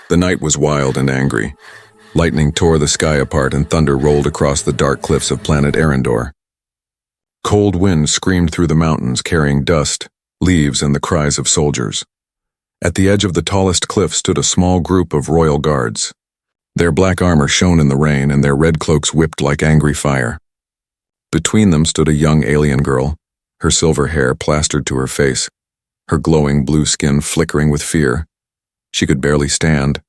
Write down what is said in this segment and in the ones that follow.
The night was wild and angry. Lightning tore the sky apart and thunder rolled across the dark cliffs of planet Arendor. Cold winds screamed through the mountains, carrying dust, leaves, and the cries of soldiers. At the edge of the tallest cliff stood a small group of royal guards. Their black armor shone in the rain, and their red cloaks whipped like angry fire. Between them stood a young alien girl, her silver hair plastered to her face, her glowing blue skin flickering with fear. She could barely stand.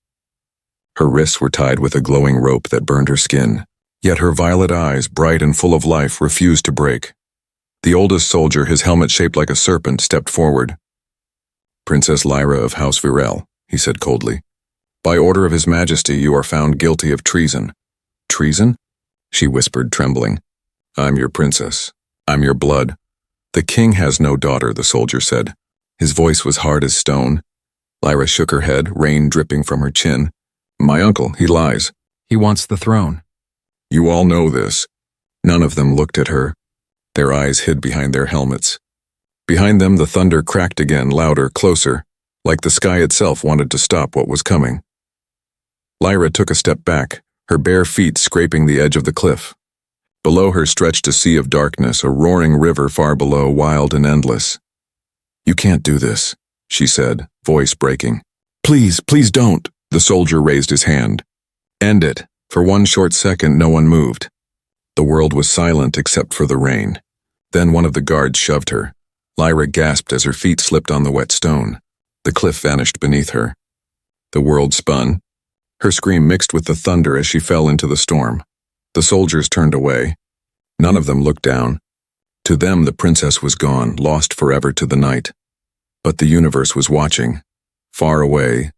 Her wrists were tied with a glowing rope that burned her skin, yet her violet eyes, bright and full of life, refused to break. The oldest soldier, his helmet shaped like a serpent, stepped forward. "Princess Lyra of House Virel," he said coldly. "By order of His Majesty, you are found guilty of treason." "Treason?" she whispered, trembling. "I'm your princess. I'm your blood." "The king has no daughter," the soldier said. His voice was hard as stone. Lyra shook her head, rain dripping from her chin. "My uncle, he lies. He wants the throne." "You all know this." None of them looked at her. Their eyes hid behind their helmets. Behind them, the thunder cracked again, louder, closer, like the sky itself wanted to stop what was coming. Lyra took a step back, her bare feet scraping the edge of the cliff. Below her stretched a sea of darkness, a roaring river far below, wild and endless. "You can't do this," she said, voice breaking. "Please, please don't." The soldier raised his hand. "End it." For one short second, no one moved. The world was silent except for the rain. Then one of the guards shoved her. Lyra gasped as her feet slipped on the wet stone. The cliff vanished beneath her. The world spun. Her scream mixed with the thunder as she fell into the storm. The soldiers turned away. None of them looked down. To them, the princess was gone, lost forever to the night. But the universe was watching. Far away,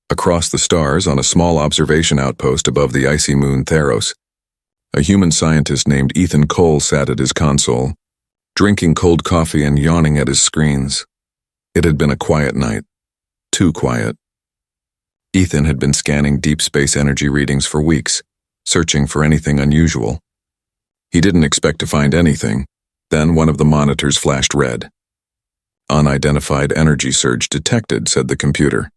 across the stars on a small observation outpost above the icy moon Theros, a human scientist named Ethan Cole sat at his console, drinking cold coffee and yawning at his screens. It had been a quiet night. Too quiet. Ethan had been scanning deep space energy readings for weeks, searching for anything unusual. He didn't expect to find anything. Then one of the monitors flashed red. "Unidentified energy surge detected," said the computer.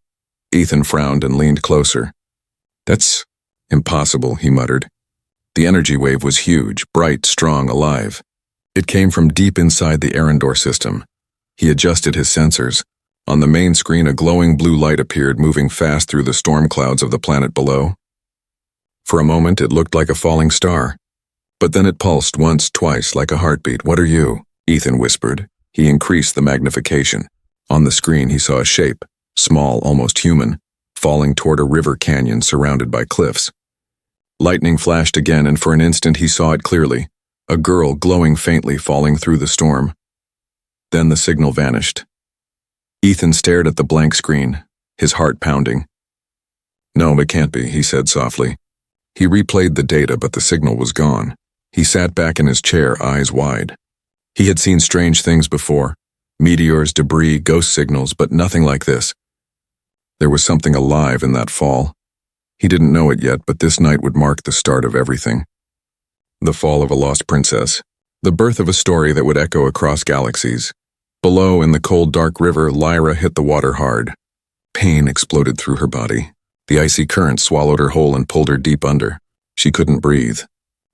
Ethan frowned and leaned closer. "That's impossible," he muttered. The energy wave was huge, bright, strong, alive. It came from deep inside the Arendor system. He adjusted his sensors. On the main screen, a glowing blue light appeared, moving fast through the storm clouds of the planet below. For a moment, it looked like a falling star. But then it pulsed once, twice, like a heartbeat. "What are you?" Ethan whispered. He increased the magnification. On the screen, he saw a shape, small, almost human, falling toward a river canyon surrounded by cliffs. Lightning flashed again, and for an instant he saw it clearly. A girl, glowing faintly, falling through the storm. Then the signal vanished. Ethan stared at the blank screen, his heart pounding. "No, it can't be," he said softly. He replayed the data, but the signal was gone. He sat back in his chair, eyes wide. He had seen strange things before. Meteors, debris, ghost signals, but nothing like this. There was something alive in that fall. He didn't know it yet, but this night would mark the start of everything. The fall of a lost princess. The birth of a story that would echo across galaxies. Below, in the cold, dark river, Lyra hit the water hard. Pain exploded through her body. The icy current swallowed her whole and pulled her deep under. She couldn't breathe.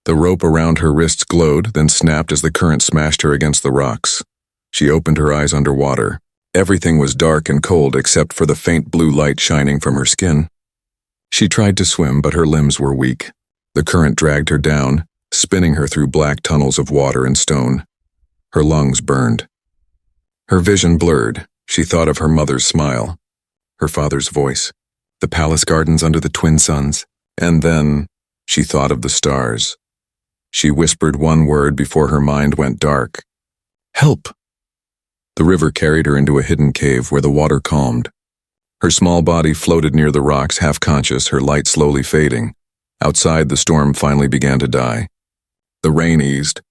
The rope around her wrists glowed, then snapped as the current smashed her against the rocks. She opened her eyes underwater. Everything was dark and cold except for the faint blue light shining from her skin. She tried to swim, but her limbs were weak. The current dragged her down, spinning her through black tunnels of water and stone. Her lungs burned. Her vision blurred. She thought of her mother's smile, her father's voice, the palace gardens under the twin suns, and then she thought of the stars. She whispered one word before her mind went dark. "Help!" The river carried her into a hidden cave where the water calmed. Her small body floated near the rocks, half conscious, her light slowly fading. Outside, the storm finally began to die. The rain eased.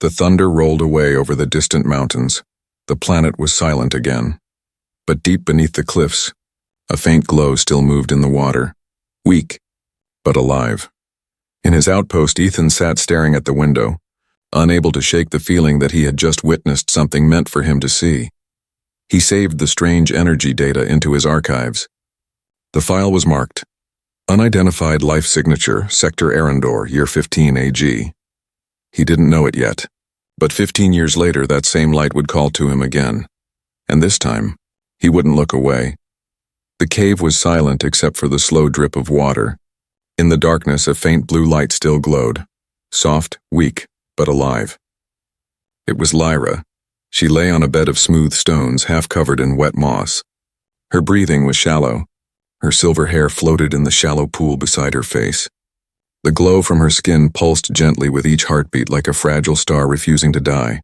The thunder rolled away over the distant mountains. The planet was silent again. But deep beneath the cliffs, a faint glow still moved in the water. Weak, but alive. In his outpost, Ethan sat staring at the window, unable to shake the feeling that he had just witnessed something meant for him to see. He saved the strange energy data into his archives. The file was marked, Unidentified Life Signature, Sector Arendor, Year 15 AG. He didn't know it yet, but 15 years later that same light would call to him again. And this time, he wouldn't look away. The cave was silent except for the slow drip of water. In the darkness, a faint blue light still glowed. Soft, weak, but alive. It was Lyra. She lay on a bed of smooth stones, half covered in wet moss. Her breathing was shallow. Her silver hair floated in the shallow pool beside her face. The glow from her skin pulsed gently with each heartbeat like a fragile star refusing to die.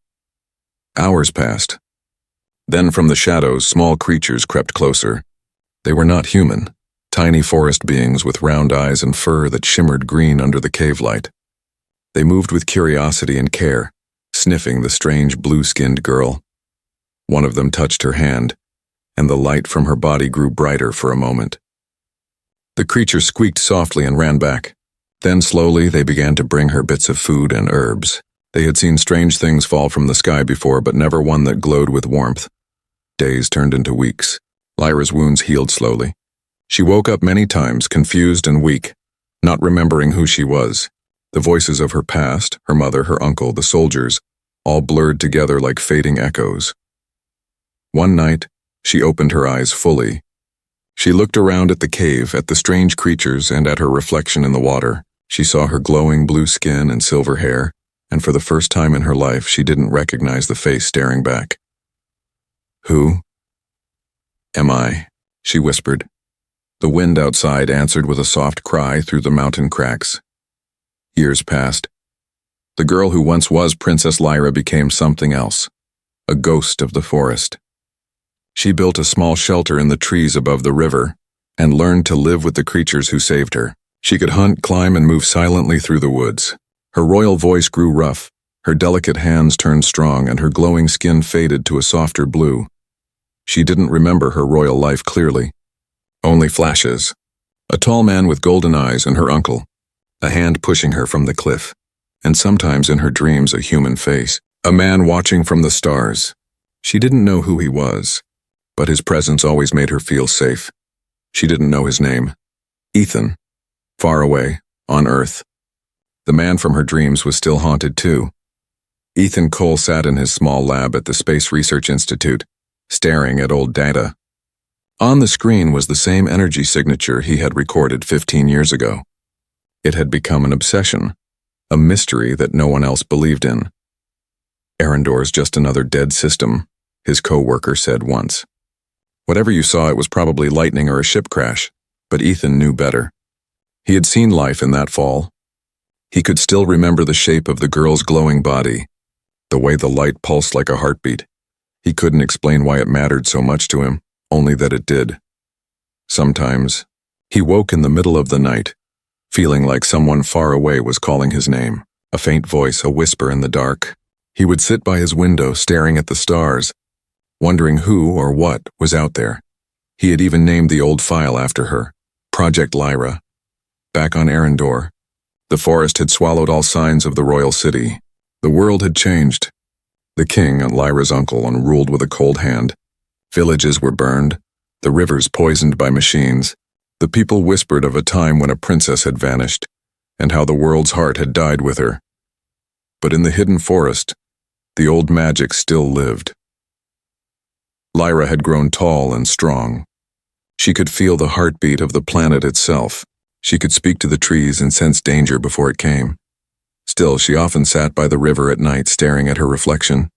Hours passed. Then from the shadows, small creatures crept closer. They were not human, tiny forest beings with round eyes and fur that shimmered green under the cave light. They moved with curiosity and care, sniffing the strange blue-skinned girl. One of them touched her hand, and the light from her body grew brighter for a moment. The creature squeaked softly and ran back. Then slowly they began to bring her bits of food and herbs. They had seen strange things fall from the sky before, but never one that glowed with warmth. Days turned into weeks. Lyra's wounds healed slowly. She woke up many times, confused and weak, not remembering who she was. The voices of her past, her mother, her uncle, the soldiers, all blurred together like fading echoes. One night, she opened her eyes fully. She looked around at the cave, at the strange creatures, and at her reflection in the water. She saw her glowing blue skin and silver hair, and for the first time in her life, she didn't recognize the face staring back. "Who am I?" she whispered. The wind outside answered with a soft cry through the mountain cracks. Years passed. The girl who once was Princess Lyra became something else, a ghost of the forest. She built a small shelter in the trees above the river and learned to live with the creatures who saved her. She could hunt, climb, and move silently through the woods. Her royal voice grew rough, her delicate hands turned strong, and her glowing skin faded to a softer blue. She didn't remember her royal life clearly. Only flashes. A tall man with golden eyes and her uncle, a hand pushing her from the cliff, and sometimes in her dreams a human face, a man watching from the stars. She didn't know who he was, but his presence always made her feel safe. She didn't know his name. Ethan. Far away, on Earth. The man from her dreams was still haunted too. Ethan Cole sat in his small lab at the Space Research Institute, staring at old data. On the screen was the same energy signature he had recorded 15 years ago. It had become an obsession, a mystery that no one else believed in. "Arendor's just another dead system," his co-worker said once. "Whatever you saw, it was probably lightning or a ship crash," but Ethan knew better. He had seen life in that fall. He could still remember the shape of the girl's glowing body, the way the light pulsed like a heartbeat. He couldn't explain why it mattered so much to him, only that it did. Sometimes, he woke in the middle of the night, feeling like someone far away was calling his name, a faint voice, a whisper in the dark. He would sit by his window staring at the stars, wondering who or what was out there. He had even named the old file after her, Project Lyra. Back on Arendor, the forest had swallowed all signs of the royal city. The world had changed. The king, Lyra's uncle, ruled with a cold hand. Villages were burned, the rivers poisoned by machines. The people whispered of a time when a princess had vanished, and how the world's heart had died with her. But in the hidden forest, the old magic still lived. Lyra had grown tall and strong. She could feel the heartbeat of the planet itself. She could speak to the trees and sense danger before it came. Still, she often sat by the river at night staring at her reflection.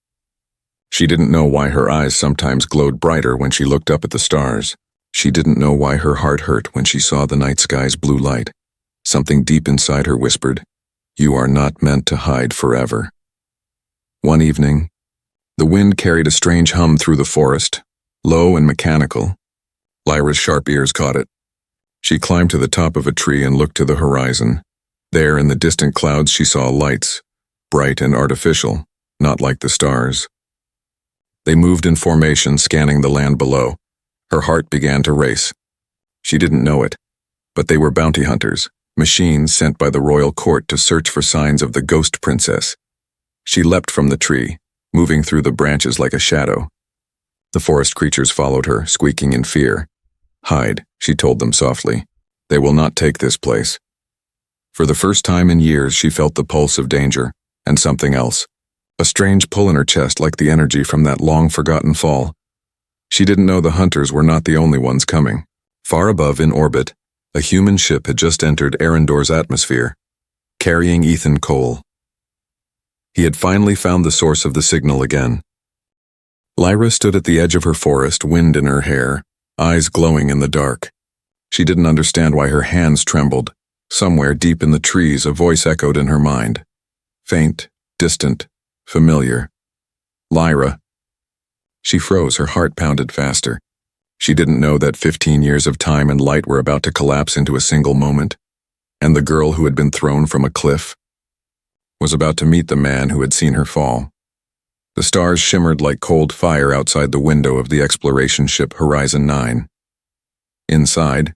She didn't know why her eyes sometimes glowed brighter when she looked up at the stars. She didn't know why her heart hurt when she saw the night sky's blue light. Something deep inside her whispered, "You are not meant to hide forever." One evening, the wind carried a strange hum through the forest, low and mechanical. Lyra's sharp ears caught it. She climbed to the top of a tree and looked to the horizon. There, in the distant clouds, she saw lights, bright and artificial, not like the stars. They moved in formation, scanning the land below. Her heart began to race. She didn't know it, but they were bounty hunters, machines sent by the royal court to search for signs of the ghost princess. She leapt from the tree, moving through the branches like a shadow. The forest creatures followed her, squeaking in fear. Hide, she told them softly. They will not take this place. For the first time in years, she felt the pulse of danger, and something else. A strange pull in her chest like the energy from that long-forgotten fall. She didn't know the hunters were not the only ones coming. Far above in orbit, a human ship had just entered Arendor's atmosphere, carrying Ethan Cole. He had finally found the source of the signal again. Lyra stood at the edge of her forest, wind in her hair, eyes glowing in the dark. She didn't understand why her hands trembled. Somewhere deep in the trees, a voice echoed in her mind. Faint, distant, familiar. Lyra. She froze, her heart pounded faster. She didn't know that 15 years of time and light were about to collapse into a single moment, and the girl who had been thrown from a cliff was about to meet the man who had seen her fall. The stars shimmered like cold fire outside the window of the exploration ship Horizon 9. Inside,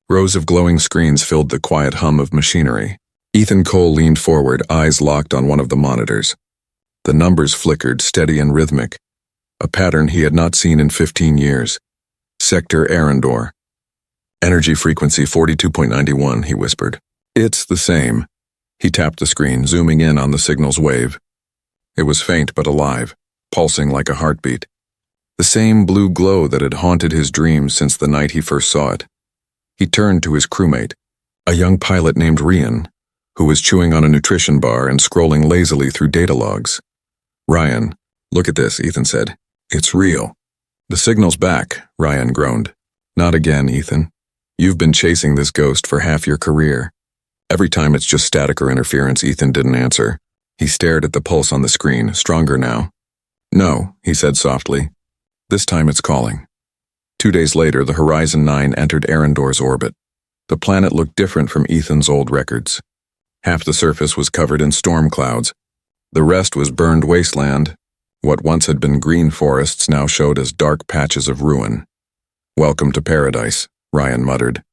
rows of glowing screens filled the quiet hum of machinery. Ethan Cole leaned forward, eyes locked on one of the monitors. The numbers flickered, steady and rhythmic, a pattern he had not seen in 15 years. Sector Arendor. Energy frequency 42.91, he whispered. It's the same. He tapped the screen, zooming in on the signal's wave. It was faint but alive, pulsing like a heartbeat. The same blue glow that had haunted his dreams since the night he first saw it. He turned to his crewmate, a young pilot named Ryan, who was chewing on a nutrition bar and scrolling lazily through data logs. Ryan, look at this, Ethan said. It's real. The signal's back, Ryan groaned. Not again, Ethan. You've been chasing this ghost for half your career. Every time it's just static or interference, Ethan didn't answer. He stared at the pulse on the screen, stronger now. No, he said softly. This time it's calling. 2 days later, the Horizon 9 entered Arendor's orbit. The planet looked different from Ethan's old records. Half the surface was covered in storm clouds. The rest was burned wasteland. What once had been green forests now showed as dark patches of ruin. Welcome to paradise, Ryan muttered.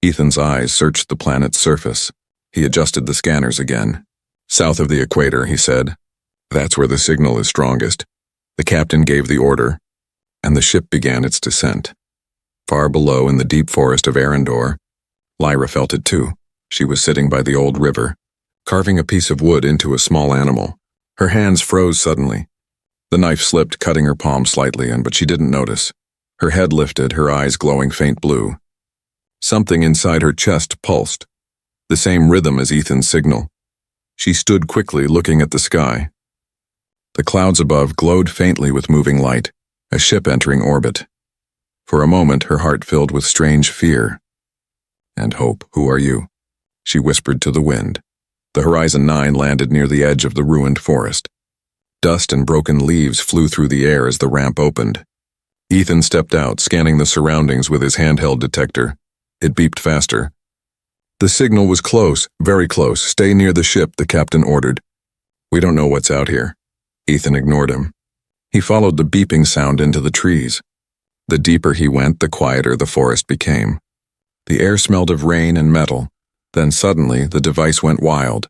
Ethan's eyes searched the planet's surface. He adjusted the scanners again. South of the equator, he said. That's where the signal is strongest. The captain gave the order, and the ship began its descent. Far below in the deep forest of Arendor, Lyra felt it too. She was sitting by the old river, carving a piece of wood into a small animal. Her hands froze suddenly. The knife slipped, cutting her palm slightly, but she didn't notice. Her head lifted, her eyes glowing faint blue. Something inside her chest pulsed, the same rhythm as Ethan's signal. She stood quickly, looking at the sky. The clouds above glowed faintly with moving light, a ship entering orbit. For a moment, her heart filled with strange fear and hope. Who are you? She whispered to the wind. The Horizon 9 landed near the edge of the ruined forest. Dust and broken leaves flew through the air as the ramp opened. Ethan stepped out, scanning the surroundings with his handheld detector. It beeped faster. The signal was close, very close. Stay near the ship, the captain ordered. We don't know what's out here. Ethan ignored him. He followed the beeping sound into the trees. The deeper he went, the quieter the forest became. The air smelled of rain and metal. Then suddenly, the device went wild.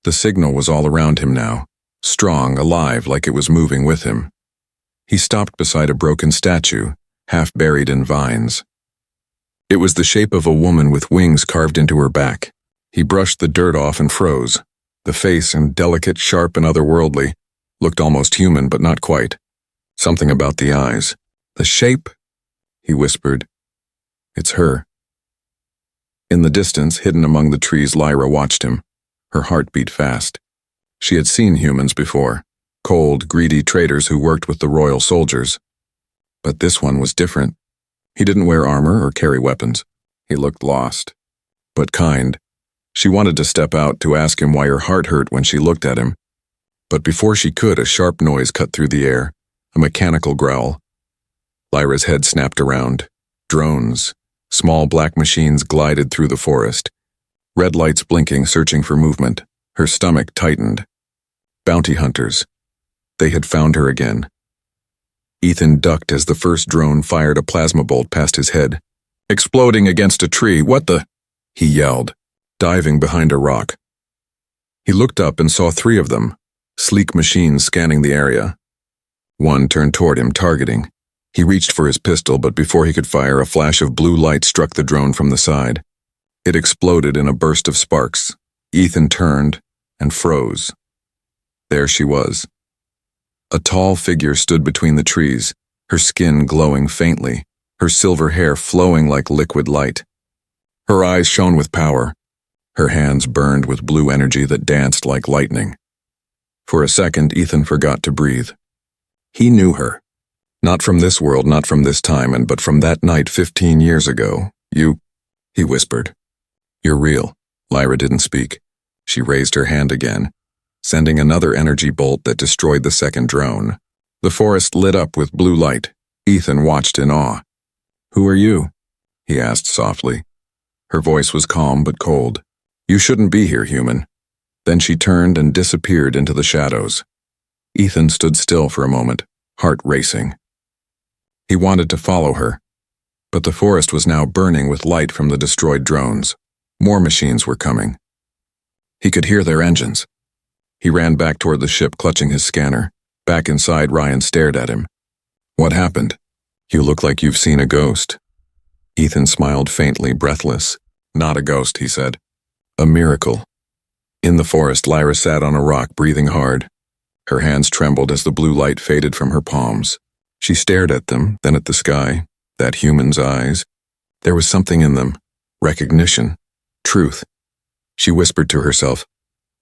The signal was all around him now, strong, alive, like it was moving with him. He stopped beside a broken statue, half buried in vines. It was the shape of a woman with wings carved into her back. He brushed the dirt off and froze. The face, delicate, sharp, and otherworldly, looked almost human, but not quite. Something about the eyes. The shape? He whispered. It's her. In the distance, hidden among the trees, Lyra watched him. Her heart beat fast. She had seen humans before, cold, greedy traitors who worked with the royal soldiers. But this one was different. He didn't wear armor or carry weapons. He looked lost, but kind. She wanted to step out to ask him why her heart hurt when she looked at him. But before she could, a sharp noise cut through the air, a mechanical growl. Lyra's head snapped around. Drones. Small black machines glided through the forest. Red lights blinking, searching for movement. Her stomach tightened. Bounty hunters. They had found her again. Ethan ducked as the first drone fired a plasma bolt past his head. Exploding against a tree. What the? He yelled, diving behind a rock. He looked up and saw 3 of them, sleek machines scanning the area. One turned toward him, targeting. He reached for his pistol, but before he could fire, a flash of blue light struck the drone from the side. It exploded in a burst of sparks. Ethan turned and froze. There she was. A tall figure stood between the trees, her skin glowing faintly, her silver hair flowing like liquid light. Her eyes shone with power. Her hands burned with blue energy that danced like lightning. For a second, Ethan forgot to breathe. He knew her. Not from this world, not from this time, but from that night 15 years ago. He whispered. You're real. Lyra didn't speak. She raised her hand again, sending another energy bolt that destroyed the second drone. The forest lit up with blue light. Ethan watched in awe. Who are you? He asked softly. Her voice was calm but cold. You shouldn't be here, human. Then she turned and disappeared into the shadows. Ethan stood still for a moment, heart racing. He wanted to follow her, but the forest was now burning with light from the destroyed drones. More machines were coming. He could hear their engines. He ran back toward the ship, clutching his scanner. Back inside, Ryan stared at him. What happened? You look like you've seen a ghost. Ethan smiled faintly, breathless. Not a ghost, he said. A miracle. In the forest, Lyra sat on a rock, breathing hard. Her hands trembled as the blue light faded from her palms. She stared at them, then at the sky, that human's eyes. There was something in them. Recognition. Truth. She whispered to herself,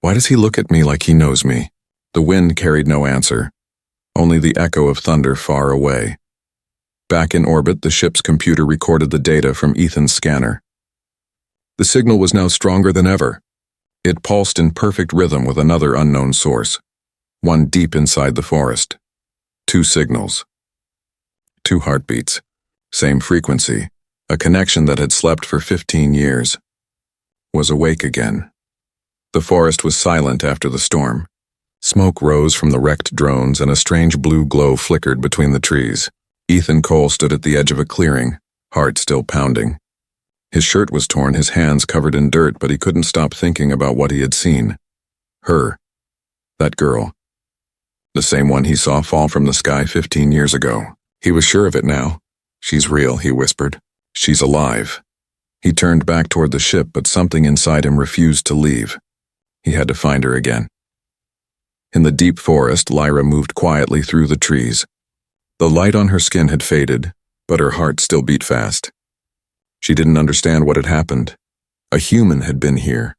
why does he look at me like he knows me? The wind carried no answer, only the echo of thunder far away. Back in orbit, the ship's computer recorded the data from Ethan's scanner. The signal was now stronger than ever. It pulsed in perfect rhythm with another unknown source, one deep inside the forest. 2 signals. 2 heartbeats. Same frequency. A connection that had slept for 15 years. Was awake again. The forest was silent after the storm. Smoke rose from the wrecked drones and a strange blue glow flickered between the trees. Ethan Cole stood at the edge of a clearing, heart still pounding. His shirt was torn, his hands covered in dirt, but he couldn't stop thinking about what he had seen. Her. That girl. The same one he saw fall from the sky 15 years ago. He was sure of it now. She's real, he whispered. She's alive. He turned back toward the ship, but something inside him refused to leave. He had to find her again. In the deep forest, Lyra moved quietly through the trees. The light on her skin had faded, but her heart still beat fast. She didn't understand what had happened. A human had been here,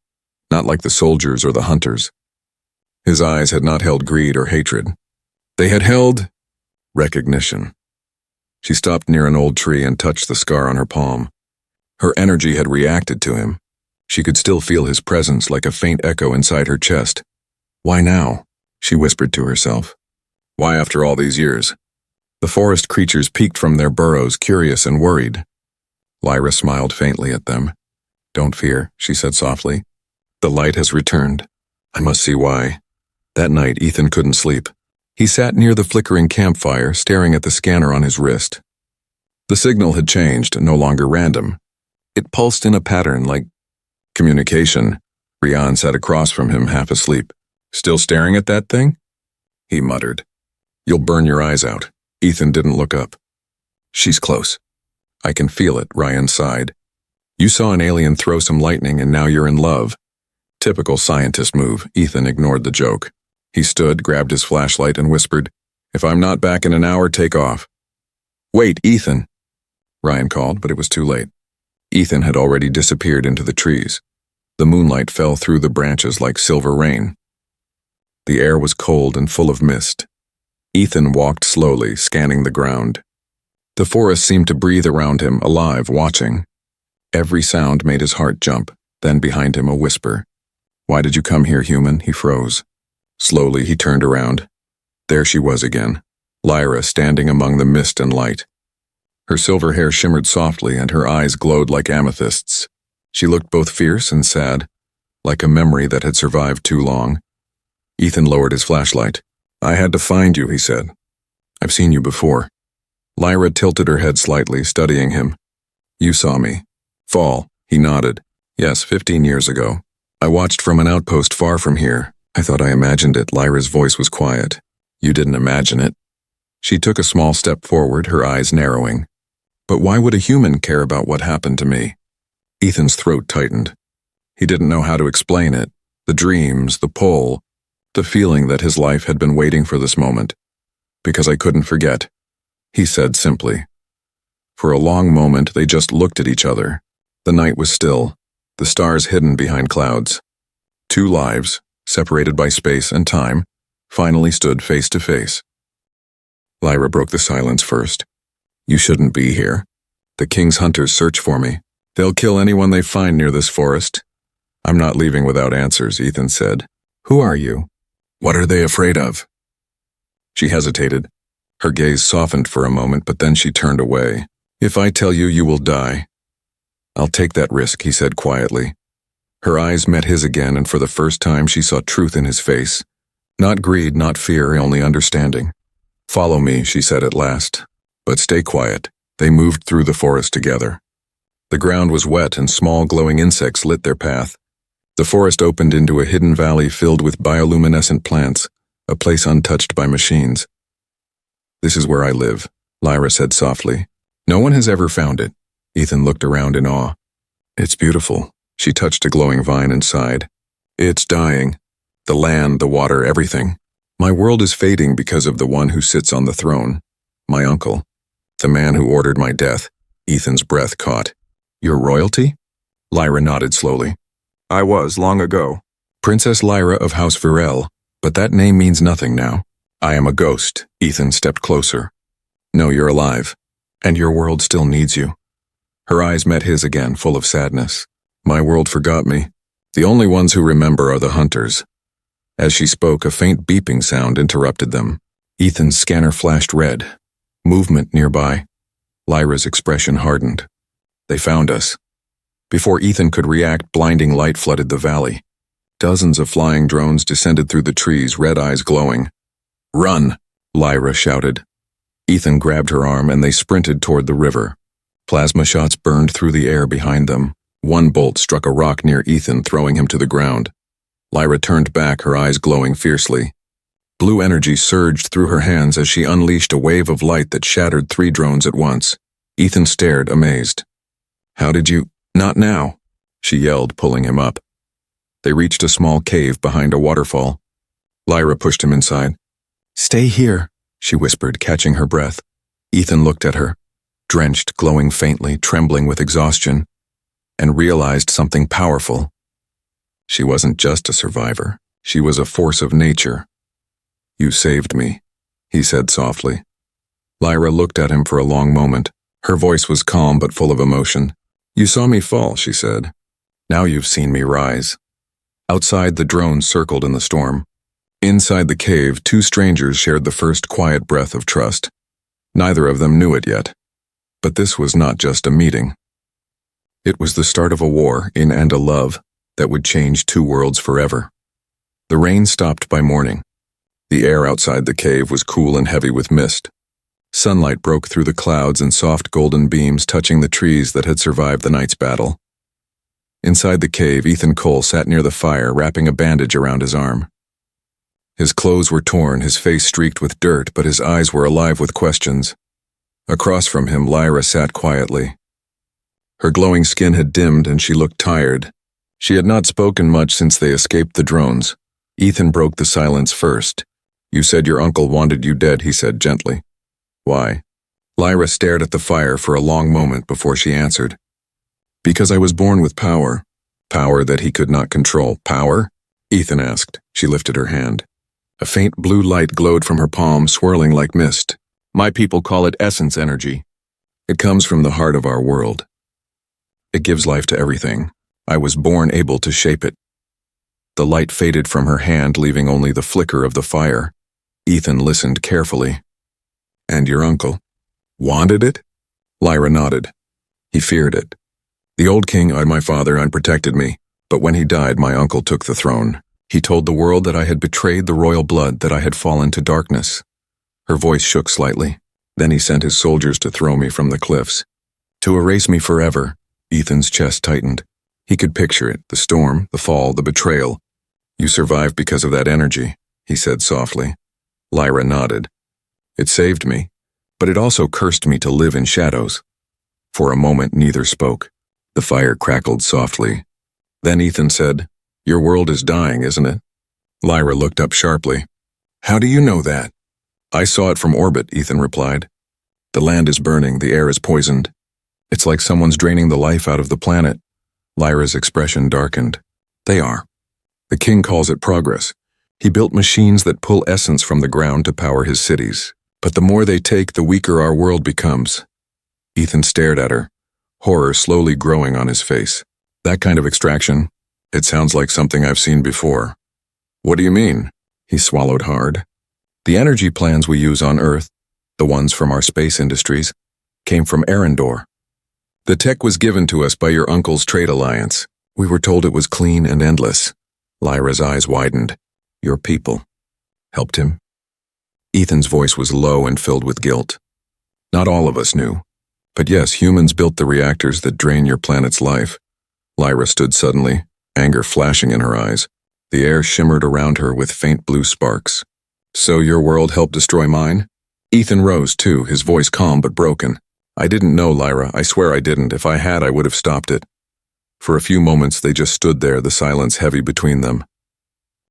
not like the soldiers or the hunters. His eyes had not held greed or hatred. They had held recognition. She stopped near an old tree and touched the scar on her palm. Her energy had reacted to him. She could still feel his presence like a faint echo inside her chest. Why now? She whispered to herself. Why after all these years? The forest creatures peeked from their burrows, curious and worried. Lyra smiled faintly at them. Don't fear, she said softly. The light has returned. I must see why. That night, Ethan couldn't sleep. He sat near the flickering campfire, staring at the scanner on his wrist. The signal had changed, no longer random. It pulsed in a pattern like communication. Rian sat across from him, half asleep. Still staring at that thing? He muttered. You'll burn your eyes out. Ethan didn't look up. She's close. I can feel it, Ryan sighed. You saw an alien throw some lightning and now you're in love. Typical scientist move. Ethan ignored the joke. He stood, grabbed his flashlight and whispered, If I'm not back in an hour, take off. Wait, Ethan, Ryan called, but it was too late. Ethan had already disappeared into the trees. The moonlight fell through the branches like silver rain. The air was cold and full of mist. Ethan walked slowly, scanning the ground. The forest seemed to breathe around him, alive, watching. Every sound made his heart jump, then behind him a whisper. Why did you come here, human? He froze. Slowly he turned around. There she was again, Lyra standing among the mist and light. Her silver hair shimmered softly and her eyes glowed like amethysts. She looked both fierce and sad, like a memory that had survived too long. Ethan lowered his flashlight. I had to find you, he said. I've seen you before. Lyra tilted her head slightly, studying him. You saw me. Fall. He nodded. Yes, 15 years ago. I watched from an outpost far from here. I thought I imagined it. Lyra's voice was quiet. You didn't imagine it. She took a small step forward, her eyes narrowing. But why would a human care about what happened to me? Ethan's throat tightened. He didn't know how to explain it. The dreams, the pull, the feeling that his life had been waiting for this moment. Because I couldn't forget, he said simply. For a long moment, they just looked at each other. The night was still, the stars hidden behind clouds. Two lives, separated by space and time, finally stood face to face. Lyra broke the silence first. You shouldn't be here. The king's hunters search for me. They'll kill anyone they find near this forest. I'm not leaving without answers, Ethan said. Who are you? What are they afraid of? She hesitated. Her gaze softened for a moment, but then she turned away. If I tell you, you will die. I'll take that risk, he said quietly. Her eyes met his again, and for the first time she saw truth in his face. Not greed, not fear, only understanding. Follow me, she said at last. But stay quiet. They moved through the forest together. The ground was wet and small glowing insects lit their path. The forest opened into a hidden valley filled with bioluminescent plants, a place untouched by machines. This is where I live, Lyra said softly. No one has ever found it. Ethan looked around in awe. It's beautiful. She touched a glowing vine and sighed. It's dying. The land, the water, everything. My world is fading because of the one who sits on the throne. My uncle. The man who ordered my death. Ethan's breath caught. Your royalty? Lyra nodded slowly. I was, long ago. Princess Lyra of House Virel, but that name means nothing now. I am a ghost. Ethan stepped closer. No, you're alive, and your world still needs you. Her eyes met his again, full of sadness. My world forgot me. The only ones who remember are the hunters. As she spoke, a faint beeping sound interrupted them. Ethan's scanner flashed red. Movement nearby. Lyra's expression hardened. They found us. Before Ethan could react, blinding light flooded the valley. Dozens of flying drones descended through the trees, red eyes glowing. Run! Lyra shouted. Ethan grabbed her arm and they sprinted toward the river. Plasma shots burned through the air behind them. One bolt struck a rock near Ethan, throwing him to the ground. Lyra turned back, her eyes glowing fiercely. Blue energy surged through her hands as she unleashed a wave of light that shattered 3 drones at once. Ethan stared, amazed. How did you— Not now, she yelled, pulling him up. They reached a small cave behind a waterfall. Lyra pushed him inside. Stay here, she whispered, catching her breath. Ethan looked at her, drenched, glowing faintly, trembling with exhaustion, and realized something powerful. She wasn't just a survivor. She was a force of nature. You saved me, he said softly. Lyra looked at him for a long moment. Her voice was calm but full of emotion. You saw me fall, she said. Now you've seen me rise. Outside, the drones circled in the storm. Inside the cave, 2 strangers shared the first quiet breath of trust. Neither of them knew it yet. But this was not just a meeting. It was the start of a war in and a love that would change 2 worlds forever. The rain stopped by morning. The air outside the cave was cool and heavy with mist. Sunlight broke through the clouds in soft golden beams touching the trees that had survived the night's battle. Inside the cave, Ethan Cole sat near the fire, wrapping a bandage around his arm. His clothes were torn, his face streaked with dirt, but his eyes were alive with questions. Across from him, Lyra sat quietly. Her glowing skin had dimmed and she looked tired. She had not spoken much since they escaped the drones. Ethan broke the silence first. You said your uncle wanted you dead, he said gently. Why? Lyra stared at the fire for a long moment before she answered. Because I was born with power. Power that he could not control. Power? Ethan asked. She lifted her hand. A faint blue light glowed from her palm, swirling like mist. My people call it essence energy. It comes from the heart of our world. It gives life to everything. I was born able to shape it. The light faded from her hand, leaving only the flicker of the fire. Ethan listened carefully. And your uncle wanted it? Lyra nodded. He feared it. The old king, my father, unprotected me, but when he died, my uncle took the throne. He told the world that I had betrayed the royal blood, that I had fallen to darkness. Her voice shook slightly. Then he sent his soldiers to throw me from the cliffs. To erase me forever. Ethan's chest tightened. He could picture it, the storm, the fall, the betrayal. You survived because of that energy, he said softly. Lyra nodded. It saved me, but it also cursed me to live in shadows. For a moment, neither spoke. The fire crackled softly. Then Ethan said, "Your world is dying, isn't it?" Lyra looked up sharply. "How do you know that?" "I saw it from orbit," Ethan replied. "The land is burning, the air is poisoned. It's like someone's draining the life out of the planet." Lyra's expression darkened. "They are. The king calls it progress. He built machines that pull essence from the ground to power his cities. But the more they take, the weaker our world becomes." Ethan stared at her, horror slowly growing on his face. "That kind of extraction, it sounds like something I've seen before." "What do you mean?" He swallowed hard. "The energy plans we use on Earth, the ones from our space industries, came from Arendor. The tech was given to us by your uncle's trade alliance. We were told it was clean and endless." Lyra's eyes widened. "Your people helped him?" Ethan's voice was low and filled with guilt. "Not all of us knew. But yes, humans built the reactors that drain your planet's life." Lyra stood suddenly, anger flashing in her eyes. The air shimmered around her with faint blue sparks. "So your world helped destroy mine?" Ethan rose too, his voice calm but broken. "I didn't know, Lyra. I swear I didn't. If I had, I would have stopped it." For a few moments they just stood there, the silence heavy between them.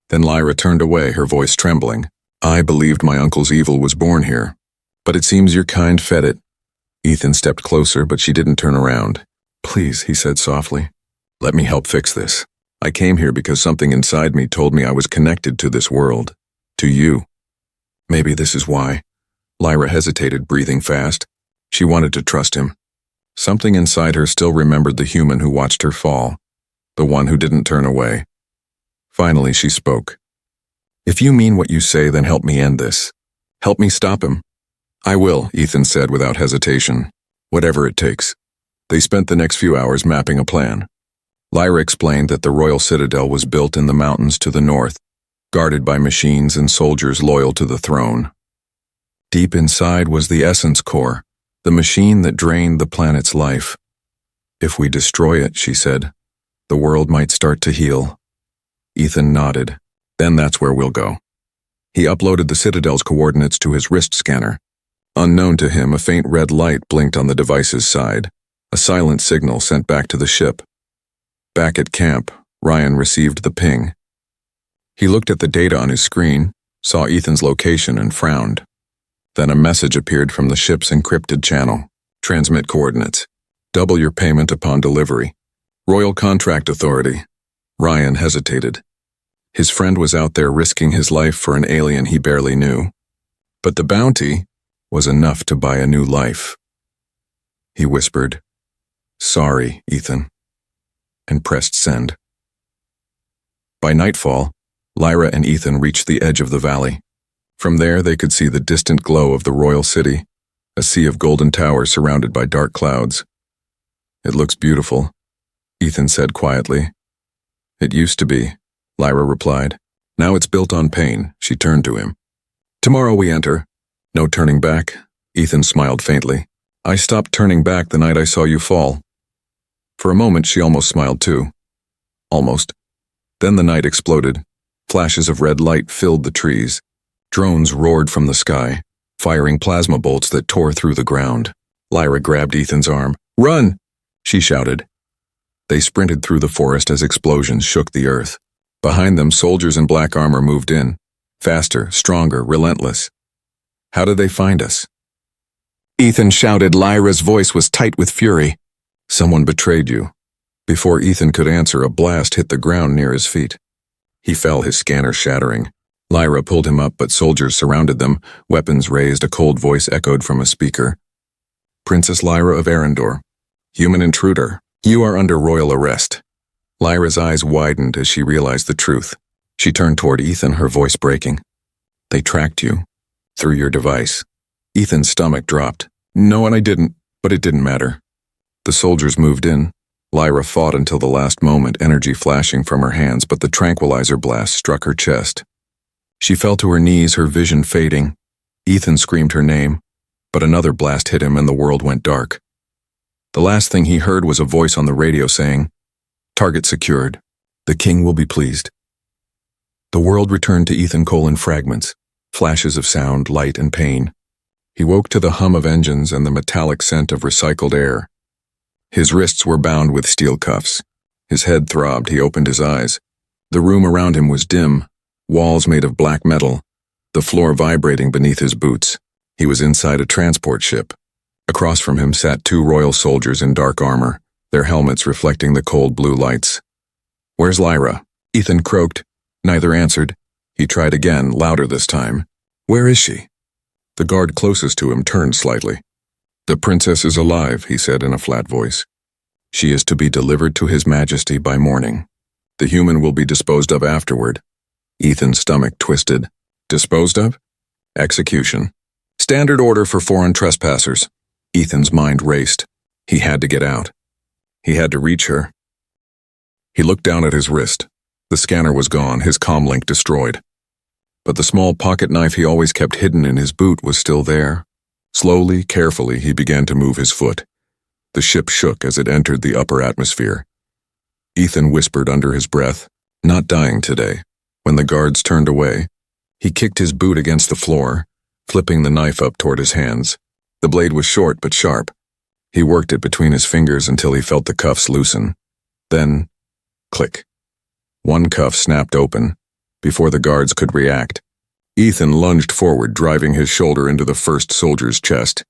Then Lyra turned away, her voice trembling. "I believed my uncle's evil was born here. But it seems your kind fed it." Ethan stepped closer, but she didn't turn around. "Please," he said softly. "Let me help fix this. I came here because something inside me told me I was connected to this world. To you. Maybe this is why." Lyra hesitated, breathing fast. She wanted to trust him. Something inside her still remembered the human who watched her fall, the one who didn't turn away. Finally, she spoke. "If you mean what you say, then help me end this. Help me stop him." "I will," Ethan said without hesitation. "Whatever it takes." They spent the next few hours mapping a plan. Lyra explained that the royal citadel was built in the mountains to the north, guarded by machines and soldiers loyal to the throne. Deep inside was the essence core, the machine that drained the planet's life. "If we destroy it," she said, "the world might start to heal." Ethan nodded. "Then that's where we'll go." He uploaded the citadel's coordinates to his wrist scanner. Unknown to him, a faint red light blinked on the device's side, a silent signal sent back to the ship. Back at camp, Ryan received the ping. He looked at the data on his screen, saw Ethan's location, and frowned. Then a message appeared from the ship's encrypted channel. "Transmit coordinates. Double your payment upon delivery. Royal Contract Authority." Ryan hesitated. His friend was out there risking his life for an alien he barely knew. But the bounty was enough to buy a new life. He whispered, "Sorry, Ethan," and pressed send. By nightfall, Lyra and Ethan reached the edge of the valley. From there, they could see the distant glow of the royal city, a sea of golden towers surrounded by dark clouds. "It looks beautiful," Ethan said quietly. "It used to be," Lyra replied. "Now it's built on pain." She turned to him. "Tomorrow we enter. No turning back." Ethan smiled faintly. "I stopped turning back the night I saw you fall." For a moment, she almost smiled too. Almost. Then the night exploded. Flashes of red light filled the trees. Drones roared from the sky, firing plasma bolts that tore through the ground. Lyra grabbed Ethan's arm. "Run!" she shouted. They sprinted through the forest as explosions shook the earth. Behind them, soldiers in black armor moved in. Faster, stronger, relentless. "How did they find us?" Ethan shouted. Lyra's voice was tight with fury. "Someone betrayed you." Before Ethan could answer, a blast hit the ground near his feet. He fell, his scanner shattering. Lyra pulled him up, but soldiers surrounded them, weapons raised. A cold voice echoed from a speaker. "Princess Lyra of Arendor. Human intruder. You are under royal arrest." Lyra's eyes widened as she realized the truth. She turned toward Ethan, her voice breaking. "They tracked you. Through your device." Ethan's stomach dropped. "No, and I didn't, but it didn't matter." The soldiers moved in. Lyra fought until the last moment, energy flashing from her hands, but the tranquilizer blast struck her chest. She fell to her knees, her vision fading. Ethan screamed her name, but another blast hit him and the world went dark. The last thing he heard was a voice on the radio saying, "Target secured. The king will be pleased." The world returned to Ethan Cole in fragments, flashes of sound, light, and pain. He woke to the hum of engines and the metallic scent of recycled air. His wrists were bound with steel cuffs. His head throbbed. He opened his eyes. The room around him was dim, walls made of black metal, the floor vibrating beneath his boots. He was inside a transport ship. Across from him sat two royal soldiers in dark armor, their helmets reflecting the cold blue lights. "Where's Lyra?" Ethan croaked. Neither answered. He tried again, louder this time. "Where is she?" The guard closest to him turned slightly. "The princess is alive," he said in a flat voice. "She is to be delivered to His Majesty by morning. The human will be disposed of afterward." Ethan's stomach twisted. Disposed of? Execution. Standard order for foreign trespassers. Ethan's mind raced. He had to get out. He had to reach her. He looked down at his wrist. The scanner was gone, his comlink destroyed. But the small pocket knife he always kept hidden in his boot was still there. Slowly, carefully, he began to move his foot. The ship shook as it entered the upper atmosphere. Ethan whispered under his breath, "Not dying today." When the guards turned away, he kicked his boot against the floor, flipping the knife up toward his hands. The blade was short but sharp. He worked it between his fingers until he felt the cuffs loosen. Then, click. One cuff snapped open. Before the guards could react, Ethan lunged forward, driving his shoulder into the first soldier's chest.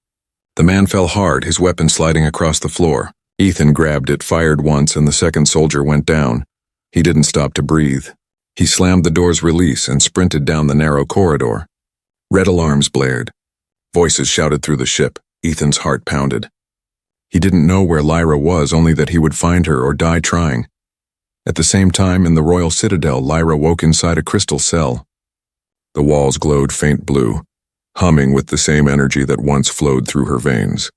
The man fell hard, his weapon sliding across the floor. Ethan grabbed it, fired once, and the second soldier went down. He didn't stop to breathe. He slammed the door's release and sprinted down the narrow corridor. Red alarms blared. Voices shouted through the ship. Ethan's heart pounded. He didn't know where Lyra was, only that he would find her or die trying. At the same time, in the royal citadel, Lyra woke inside a crystal cell. The walls glowed faint blue, humming with the same energy that once flowed through her veins.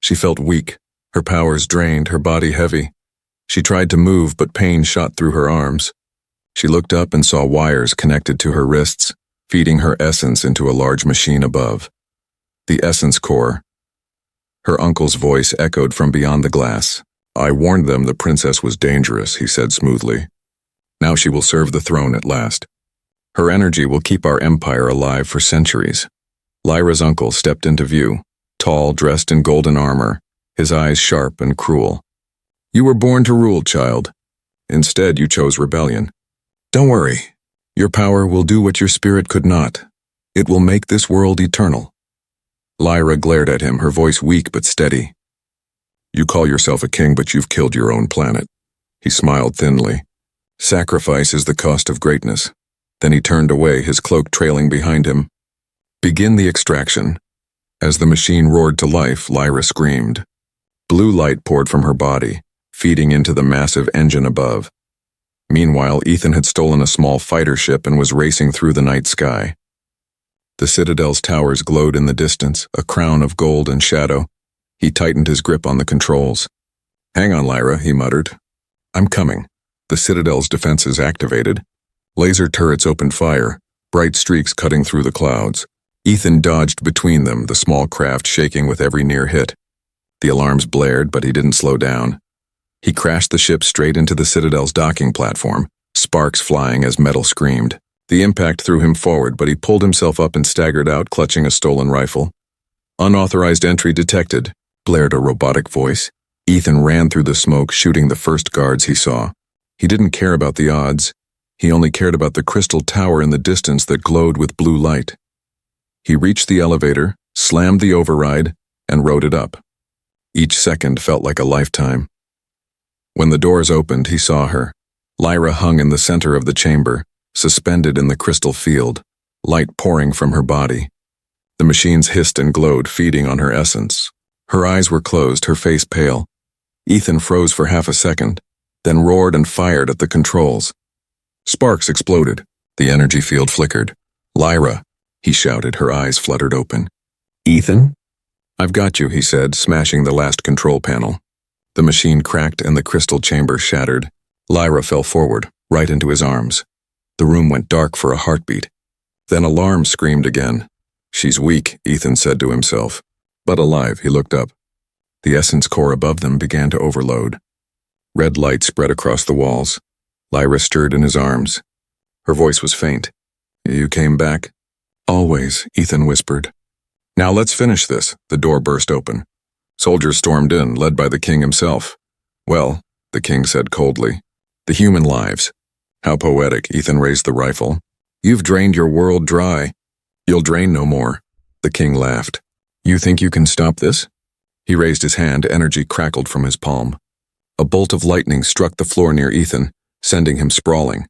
She felt weak, her powers drained, her body heavy. She tried to move, but pain shot through her arms. She looked up and saw wires connected to her wrists, feeding her essence into a large machine above. The essence core. Her uncle's voice echoed from beyond the glass. "I warned them the princess was dangerous," he said smoothly. "Now she will serve the throne at last. Her energy will keep our empire alive for centuries." Lyra's uncle stepped into view, tall, dressed in golden armor, his eyes sharp and cruel. "You were born to rule, child. Instead, you chose rebellion. Don't worry. Your power will do what your spirit could not. It will make this world eternal." Lyra glared at him, her voice weak but steady. "You call yourself a king, but you've killed your own planet." He smiled thinly. "Sacrifice is the cost of greatness." Then he turned away, his cloak trailing behind him. "Begin the extraction." As the machine roared to life, Lyra screamed. Blue light poured from her body, feeding into the massive engine above. Meanwhile, Ethan had stolen a small fighter ship and was racing through the night sky. The citadel's towers glowed in the distance, a crown of gold and shadow. He tightened his grip on the controls. "Hang on, Lyra," he muttered. "I'm coming." The citadel's defenses activated. Laser turrets opened fire, bright streaks cutting through the clouds. Ethan dodged between them, the small craft shaking with every near hit. The alarms blared, but he didn't slow down. He crashed the ship straight into the citadel's docking platform, sparks flying as metal screamed. The impact threw him forward, but he pulled himself up and staggered out, clutching a stolen rifle. "Unauthorized entry detected," blared a robotic voice. Ethan ran through the smoke, shooting the first guards he saw. He didn't care about the odds. He only cared about the crystal tower in the distance that glowed with blue light. He reached the elevator, slammed the override, and rode it up. Each second felt like a lifetime. When the doors opened, he saw her. Lyra hung in the center of the chamber, suspended in the crystal field, light pouring from her body. The machines hissed and glowed, feeding on her essence. Her eyes were closed, her face pale. Ethan froze for half a second, then roared and fired at the controls. Sparks exploded. The energy field flickered. "Lyra," he shouted, her eyes fluttered open. "Ethan?" "I've got you," he said, smashing the last control panel. The machine cracked and the crystal chamber shattered. Lyra fell forward, right into his arms. The room went dark for a heartbeat. Then alarm screamed again. "She's weak," Ethan said to himself. But alive, he looked up. The essence core above them began to overload. Red light spread across the walls. Lyra stirred in his arms. Her voice was faint. "You came back?" "Always," Ethan whispered. Now let's finish this. The door burst open. Soldiers stormed in, led by the king himself. Well, the king said coldly, the human lives. How poetic. Ethan raised the rifle. You've drained your world dry. You'll drain no more. The king laughed. You think you can stop this? He raised his hand, energy crackled from his palm. A bolt of lightning struck the floor near Ethan, sending him sprawling.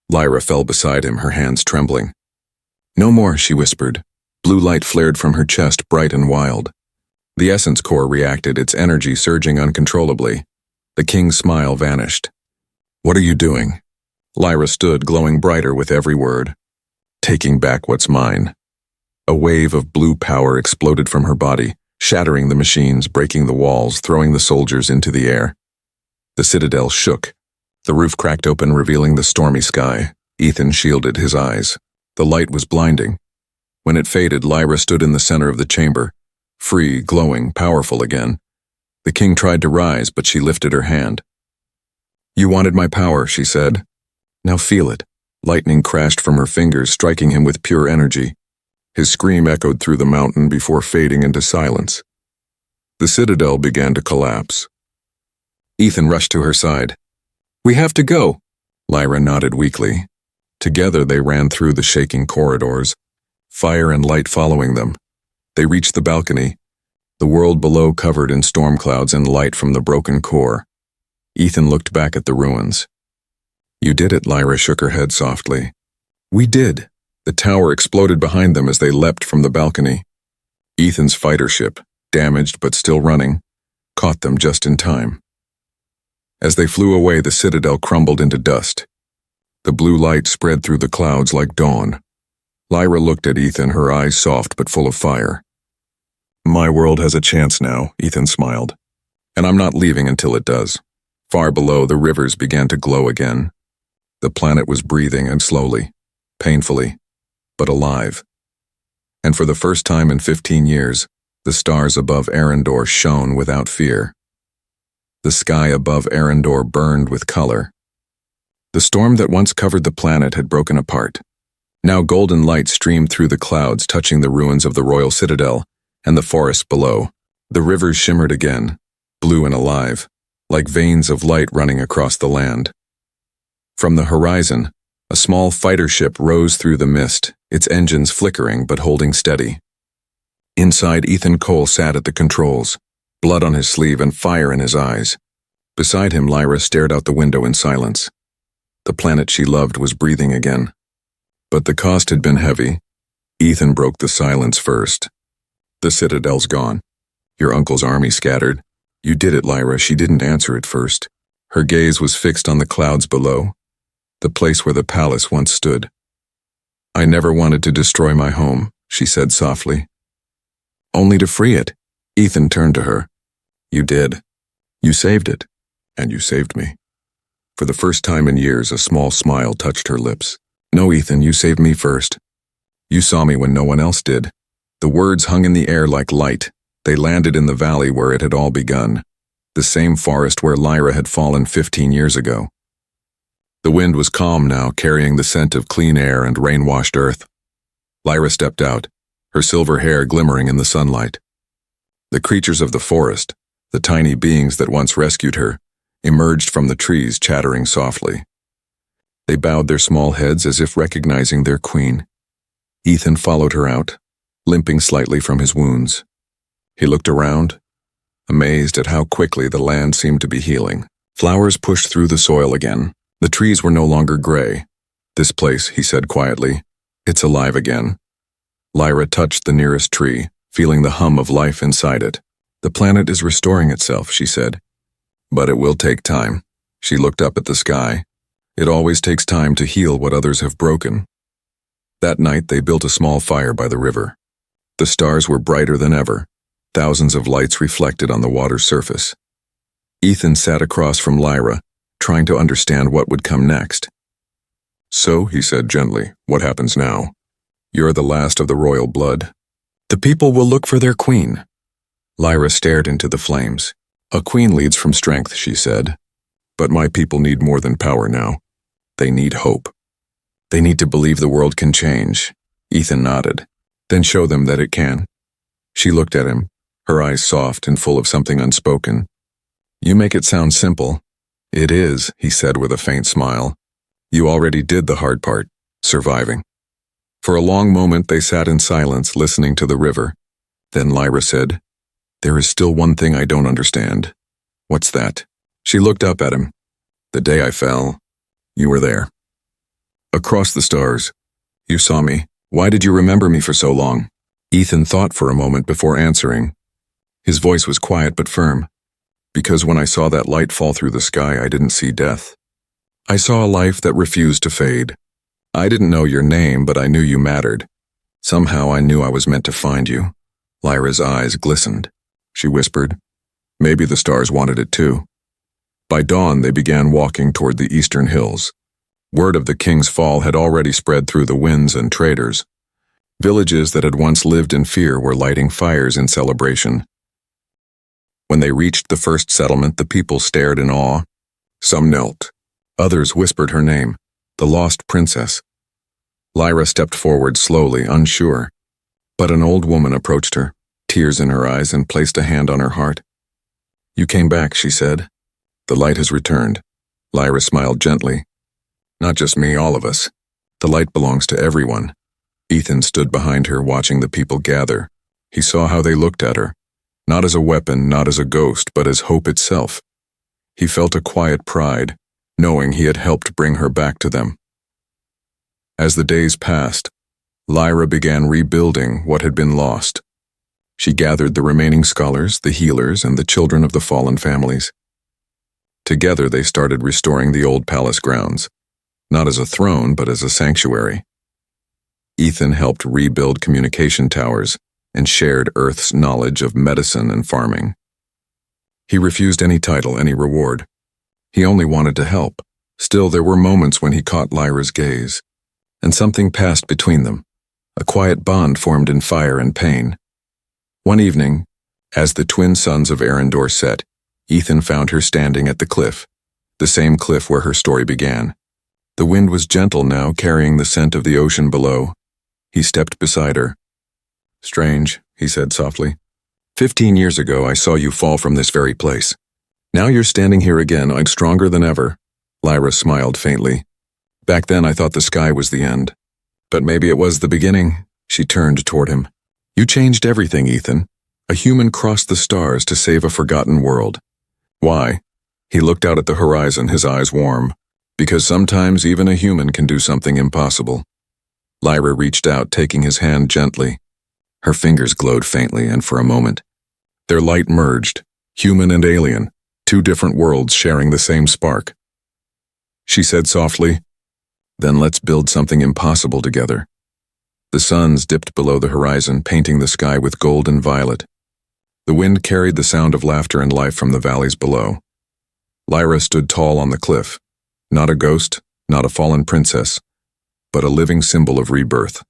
Lyra fell beside him, her hands trembling. No more, she whispered. Blue light flared from her chest, bright and wild. The essence core reacted, its energy surging uncontrollably. The king's smile vanished. What are you doing? Lyra stood, glowing brighter with every word. Taking back what's mine. A wave of blue power exploded from her body, shattering the machines, breaking the walls, throwing the soldiers into the air. The citadel shook. The roof cracked open, revealing the stormy sky. Ethan shielded his eyes. The light was blinding. When it faded, Lyra stood in the center of the chamber, free, glowing, powerful again. The king tried to rise, but she lifted her hand. You wanted my power, she said. Now feel it. Lightning crashed from her fingers, striking him with pure energy. His scream echoed through the mountain before fading into silence. The citadel began to collapse. Ethan rushed to her side. We have to go. Lyra nodded weakly. Together they ran through the shaking corridors, fire and light following them. They reached the balcony, the world below covered in storm clouds and light from the broken core. Ethan looked back at the ruins. You did it, Lyra shook her head softly. We did. The tower exploded behind them as they leapt from the balcony. Ethan's fighter ship, damaged but still running, caught them just in time. As they flew away, the citadel crumbled into dust. The blue light spread through the clouds like dawn. Lyra looked at Ethan, her eyes soft but full of fire. My world has a chance now, Ethan smiled. And I'm not leaving until it does. Far below, the rivers began to glow again. The planet was breathing, and slowly, painfully, but alive. And for the first time in 15 years, the stars above Arendor shone without fear. The sky above Arendor burned with color. The storm that once covered the planet had broken apart. Now golden light streamed through the clouds, touching the ruins of the royal citadel and the forest below. The rivers shimmered again, blue and alive, like veins of light running across the land. From the horizon, a small fighter ship rose through the mist, its engines flickering but holding steady. Inside, Ethan Cole sat at the controls, blood on his sleeve and fire in his eyes. Beside him, Lyra stared out the window in silence. The planet she loved was breathing again. But the cost had been heavy. Ethan broke the silence first. The citadel's gone. Your uncle's army scattered. You did it, Lyra. She didn't answer at first. Her gaze was fixed on the clouds below, the place where the palace once stood. I never wanted to destroy my home, she said softly. Only to free it. Ethan turned to her. You did. You saved it. And you saved me. For the first time in years, a small smile touched her lips. No, Ethan, you saved me first. You saw me when no one else did. The words hung in the air like light. They landed in the valley where it had all begun, the same forest where Lyra had fallen 15 years ago. The wind was calm now, carrying the scent of clean air and rain-washed earth. Lyra stepped out, her silver hair glimmering in the sunlight. The creatures of the forest, the tiny beings that once rescued her, emerged from the trees, chattering softly. They bowed their small heads as if recognizing their queen. Ethan followed her out, limping slightly from his wounds. He looked around, amazed at how quickly the land seemed to be healing. Flowers pushed through the soil again. The trees were no longer gray. This place, he said quietly, it's alive again. Lyra touched the nearest tree, feeling the hum of life inside it. The planet is restoring itself, she said. But it will take time. She looked up at the sky. It always takes time to heal what others have broken. That night they built a small fire by the river. The stars were brighter than ever. Thousands of lights reflected on the water's surface. Ethan sat across from Lyra, trying to understand what would come next. So, he said gently, what happens now? You're the last of the royal blood. The people will look for their queen. Lyra stared into the flames. A queen leads from strength, she said. But my people need more than power now. They need hope. They need to believe the world can change. Ethan nodded. Then show them that it can. She looked at him, her eyes soft and full of something unspoken. "You make it sound simple." "It is," he said with a faint smile. "You already did the hard part, surviving." For a long moment they sat in silence, listening to the river. Then Lyra said, "There is still one thing I don't understand." "What's that?" She looked up at him. "The day I fell, you were there. Across the stars. You saw me. Why did you remember me for so long?" Ethan thought for a moment before answering. His voice was quiet but firm. "Because when I saw that light fall through the sky, I didn't see death. I saw a life that refused to fade. I didn't know your name, but I knew you mattered. Somehow I knew I was meant to find you." Lyra's eyes glistened. She whispered, "Maybe the stars wanted it too." By dawn, they began walking toward the eastern hills. Word of the king's fall had already spread through the winds and traders. Villages that had once lived in fear were lighting fires in celebration. When they reached the first settlement, the people stared in awe. Some knelt. Others whispered her name, the lost princess. Lyra stepped forward slowly, unsure. But an old woman approached her, tears in her eyes, and placed a hand on her heart. "You came back," she said. "The light has returned." Lyra smiled gently. "Not just me, all of us. The light belongs to everyone." Ethan stood behind her, watching the people gather. He saw how they looked at her, not as a weapon, not as a ghost, but as hope itself. He felt a quiet pride, knowing he had helped bring her back to them. As the days passed, Lyra began rebuilding what had been lost. She gathered the remaining scholars, the healers, and the children of the fallen families. Together they started restoring the old palace grounds, not as a throne, but as a sanctuary. Ethan helped rebuild communication towers and shared Earth's knowledge of medicine and farming. He refused any title, any reward. He only wanted to help. Still, there were moments when he caught Lyra's gaze, and something passed between them. A quiet bond formed in fire and pain. One evening, as the twin suns of Arendor set, Ethan found her standing at the cliff, the same cliff where her story began. The wind was gentle now, carrying the scent of the ocean below. He stepped beside her. "Strange," he said softly. 15 years ago, I saw you fall from this very place. Now you're standing here again, I'm stronger than ever." Lyra smiled faintly. "Back then I thought the sky was the end. But maybe it was the beginning." She turned toward him. "You changed everything, Ethan. A human crossed the stars to save a forgotten world. Why?" He looked out at the horizon, his eyes warm. "Because sometimes even a human can do something impossible." Lyra reached out, taking his hand gently. Her fingers glowed faintly, and for a moment, their light merged, human and alien, two different worlds sharing the same spark. She said softly, "Then let's build something impossible together." The suns dipped below the horizon, painting the sky with gold and violet. The wind carried the sound of laughter and life from the valleys below. Lyra stood tall on the cliff, not a ghost, not a fallen princess, but a living symbol of rebirth.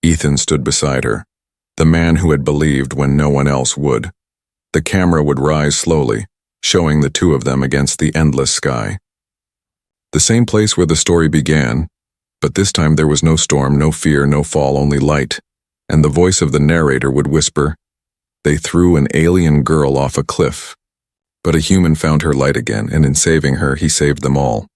Ethan stood beside her, the man who had believed when no one else would. The camera would rise slowly, showing the two of them against the endless sky. The same place where the story began, but this time there was no storm, no fear, no fall, only light, and the voice of the narrator would whisper, "They threw an alien girl off a cliff, but a human found her light again, and in saving her, he saved them all."